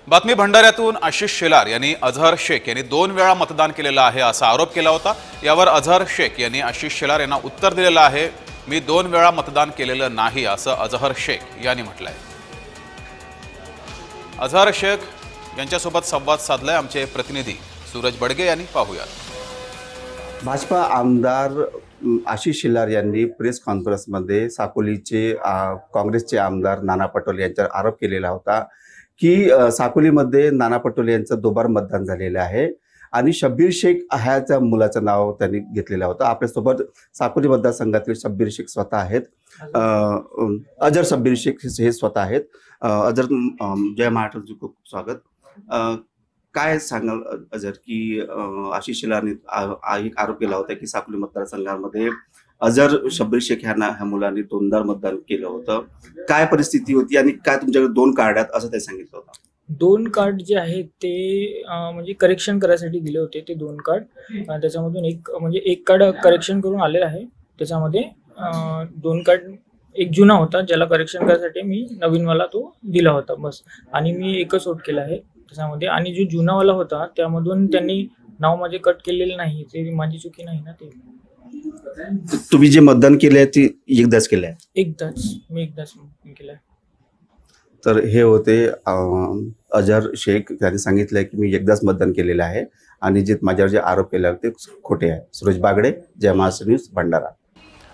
बातमी भंडाऱ्यातून आशिष शेलार यांनी अझहर शेख यांनी 2 वेळा मतदान केलेलं आहे असा आरोप केला होता। यावर अझहर शेख यांनी आशिष शेलार यांना उत्तर दिलेलं आहे, मी 2 वेळा मतदान केलेलं नाही असं अझहर शेख यांनी म्हटलंय। अझहर शेख यांच्यासोबत संवाद साधलाय आमचे प्रतिनिधी सूरज बडगे यांनी। पाहूयात। भाजपा आमदार आशिष शेलार यांनी प्रेस कॉन्फरन्समध्ये साकोलीचे काँग्रेसचे आमदार नाना पटोले यांच्यावर आरोप केलेला होता की साकोलीमध्ये नाना पटोले यांचं दोबार मतदान झालेलं आहे आणि शब्बीर शेख ह्याच्या मुलाचं नाव त्यांनी घेतलेलं होतं। आपल्यासोबत साकोली मतदारसंघातील शब्बीर शेख स्वतः आहेत, अजर शब्बीर शेख हे स्वतः आहेत। अजर, जय महाराष्ट्र, खूप स्वागत। काय सांगाल अजर की आशिष शेलारने एक आरोप केला होता की साकोली मतदारसंघामध्ये अजर शब्बीर शेख ह्या मुलांनी 2दा मतदान केलं होतं, काय परिस्थिती होती आणि काय तुमच्याकडे 2 कार्ड आहेत असं ते सांगितलं होतं? 2 कार्ड जे आहेत ते म्हणजे करेक्शन करायसाठी दिले होते ते 2 कार्ड। त्याच्यामधून एक कार्ड करेक्शन करून आलेलं आहे। त्याच्यामध्ये 2 कार्ड, एक जुना होता ज्याला करेक्शन करायसाठी मी नवीनवाला तो दिला होता बस, आणि मी एकच वोट केला आहे त्याच्यामध्ये। आणि जो जुनावाला होता त्यामधून त्यांनी नाव माझे कट केलेलं नाही, ते माझी चुकी नाही ना। ते तुम्ही जे मतदान केले ते एकदाच केले आहे? मी एकदाच केलं आहे। तर हे होते अजहर शेख, त्यांनी सांगितलंय की मी एकदाच मतदान केलेलं आहे आणि जे माझ्यावर जे आरोप केले ते खोटे आहे। सूरज बागडे, जय महाराष्ट्र न्यूज, भंडारा।